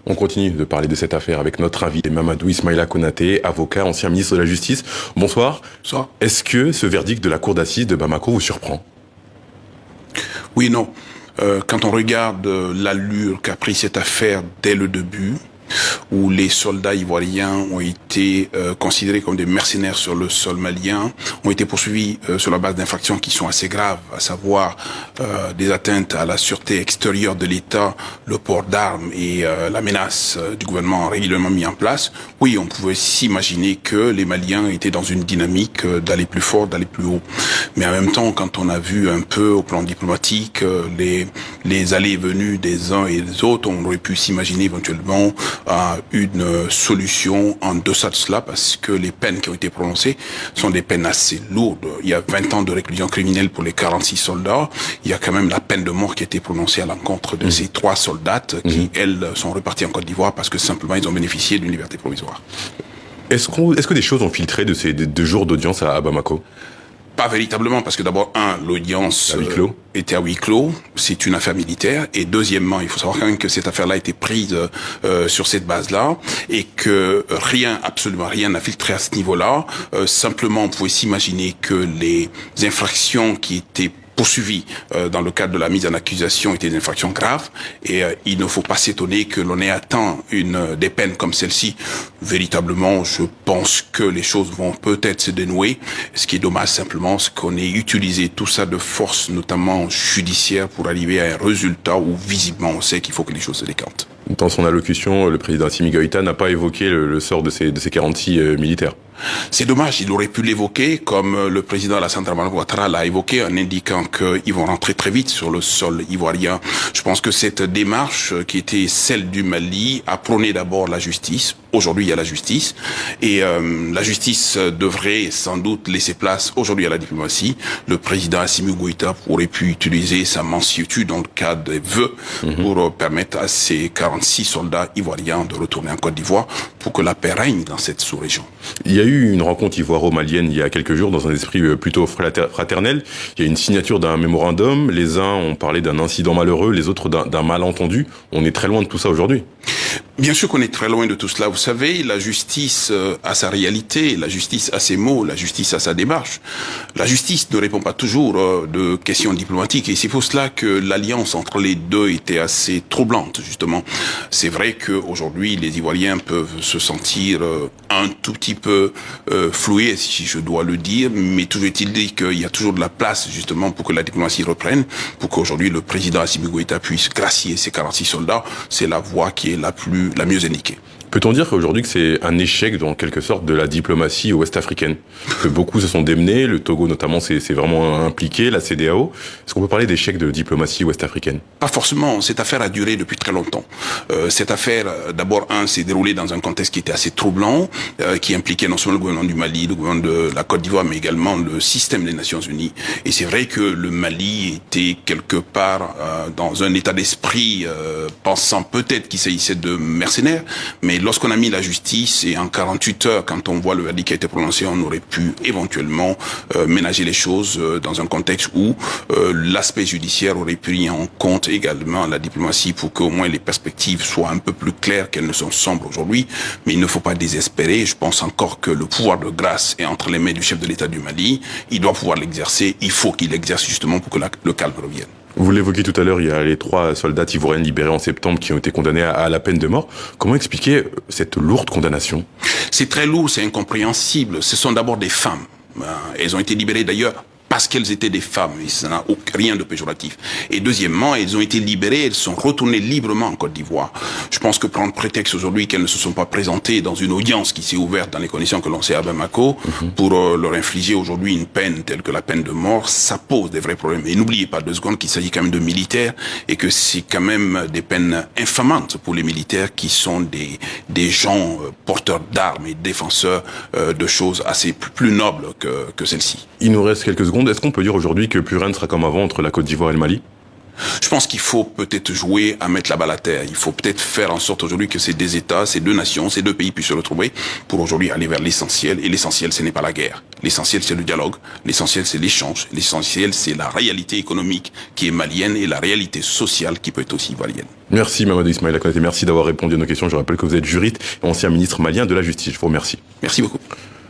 On continue de parler de cette affaire avec notre invité Mamadou Ismaïla Konaté, avocat, ancien ministre de la Justice. Bonsoir. Bonsoir. Est-ce que ce verdict de la cour d'assises de Bamako vous surprend? Oui, non. Quand on regarde l'allure qu'a pris cette affaire dès le début, où les soldats ivoiriens ont été considérés comme des mercenaires sur le sol malien, ont été poursuivis sur la base d'infractions qui sont assez graves, à savoir des atteintes à la sûreté extérieure de l'État, le port d'armes et la menace du gouvernement régulièrement mis en place. Oui, on pouvait s'imaginer que les Maliens étaient dans une dynamique d'aller plus fort, d'aller plus haut. Mais en même temps, quand on a vu un peu au plan diplomatique les allées et venues des uns et des autres, on aurait pu s'imaginer éventuellement à une solution en deçà de cela, parce que les peines qui ont été prononcées sont des peines assez lourdes. Il y a 20 ans de réclusion criminelle pour les 46 soldats. Il y a quand même la peine de mort qui a été prononcée à l'encontre de ces 3 soldates qui, elles, sont reparties en Côte d'Ivoire parce que simplement ils ont bénéficié d'une liberté provisoire. Est-ce que des choses ont filtré de ces 2 jours d'audience à Bamako? Pas véritablement, parce que d'abord, l'audience était à huis clos, c'est une affaire militaire, et deuxièmement, il faut savoir quand même que cette affaire-là a été prise sur cette base-là, et que absolument rien n'a filtré à ce niveau-là. Simplement, on pouvait s'imaginer que les infractions qui étaient poursuivis dans le cadre de la mise en accusation étaient des infractions graves, et il ne faut pas s'étonner que l'on ait atteint des peines comme celle-ci. Véritablement, je pense que les choses vont peut-être se dénouer. Ce qui est dommage simplement, c'est qu'on ait utilisé tout ça de force, notamment judiciaire, pour arriver à un résultat où visiblement on sait qu'il faut que les choses se décantent. Dans son allocution, le président Assimi Goïta n'a pas évoqué le sort de ces 46 militaires. C'est dommage, il aurait pu l'évoquer, comme le président Alassane Dramane Ouattara l'a évoqué, en indiquant qu'ils vont rentrer très vite sur le sol ivoirien. Je pense que cette démarche, qui était celle du Mali, a prôné d'abord la justice. Aujourd'hui, il y a la justice, et la justice devrait sans doute laisser place aujourd'hui à la diplomatie. Le président Assimi Goïta aurait pu utiliser sa mansuétude dans le cadre des vœux pour permettre à ces 46 soldats ivoiriens de retourner en Côte d'Ivoire pour que la paix règne dans cette sous-région. Il y a eu une rencontre ivoiro-malienne il y a quelques jours dans un esprit plutôt fraternel. Il y a une signature d'un mémorandum. Les uns ont parlé d'un incident malheureux, les autres d'un malentendu. On est très loin de tout ça aujourd'hui. Bien sûr qu'on est très loin de tout cela. Vous savez, la justice a sa réalité, la justice a ses mots, la justice a sa démarche. La justice ne répond pas toujours de questions diplomatiques, et c'est pour cela que l'alliance entre les deux était assez troublante, justement. C'est vrai qu'aujourd'hui, les Ivoiriens peuvent se sentir un tout petit peu floués, si je dois le dire, mais toujours est-il dit qu'il y a toujours de la place, justement, pour que la diplomatie reprenne, pour qu'aujourd'hui le président Assimi Goïta puisse gracier ses 46 soldats. C'est la voie qui est la mieux indiquée. Peut-on dire qu'aujourd'hui que c'est un échec, en quelque sorte, de la diplomatie ouest-africaine? Que beaucoup se sont démenés, le Togo notamment s'est vraiment impliqué, la CEDEAO. Est-ce qu'on peut parler d'échec de diplomatie ouest-africaine? Pas forcément. Cette affaire a duré depuis très longtemps. Cette affaire, d'abord, s'est déroulée dans un contexte qui était assez troublant, qui impliquait non seulement le gouvernement du Mali, le gouvernement de la Côte d'Ivoire, mais également le système des Nations Unies. Et c'est vrai que le Mali était quelque part dans un état d'esprit pensant peut-être qu'il s'agissait de mercenaires, mais lorsqu'on a mis la justice, et en 48 heures, quand on voit le verdict qui a été prononcé, on aurait pu éventuellement ménager les choses dans un contexte où l'aspect judiciaire aurait pris en compte également la diplomatie pour qu'au moins les perspectives soient un peu plus claires qu'elles ne sont sombres aujourd'hui. Mais il ne faut pas désespérer. Je pense encore que le pouvoir de grâce est entre les mains du chef de l'État du Mali. Il doit pouvoir l'exercer. Il faut qu'il l'exerce justement pour que le calme revienne. Vous l'évoquiez tout à l'heure, il y a les 3 soldats ivoiriens libérés en septembre qui ont été condamnés à la peine de mort. Comment expliquer cette lourde condamnation? C'est très lourd, c'est incompréhensible. Ce sont d'abord des femmes. Elles ont été libérées d'ailleurs parce qu'elles étaient des femmes, et ça n'a rien de péjoratif. Et deuxièmement, elles ont été libérées, elles sont retournées librement en Côte d'Ivoire. Je pense que prendre prétexte aujourd'hui qu'elles ne se sont pas présentées dans une audience qui s'est ouverte dans les conditions que l'on sait à Bamako, pour leur infliger aujourd'hui une peine telle que la peine de mort, ça pose des vrais problèmes. Et n'oubliez pas 2 secondes qu'il s'agit quand même de militaires, et que c'est quand même des peines infamantes pour les militaires qui sont des gens porteurs d'armes et défenseurs de choses assez plus nobles que celles-ci. Il nous reste quelques secondes. Est-ce qu'on peut dire aujourd'hui que plus rien ne sera comme avant entre la Côte d'Ivoire et le Mali? Je pense qu'il faut peut-être jouer à mettre la balle à terre. Il faut peut-être faire en sorte aujourd'hui que ces deux États, ces deux nations, ces deux pays puissent se retrouver pour aujourd'hui aller vers l'essentiel. Et l'essentiel, ce n'est pas la guerre. L'essentiel, c'est le dialogue. L'essentiel, c'est l'échange. L'essentiel, c'est la réalité économique qui est malienne et la réalité sociale qui peut être aussi ivoirienne. Merci Mamadou Ismaïla Konaté, merci d'avoir répondu à nos questions. Je rappelle que vous êtes juriste et ancien ministre malien de la Justice. Je vous remercie. Merci beaucoup.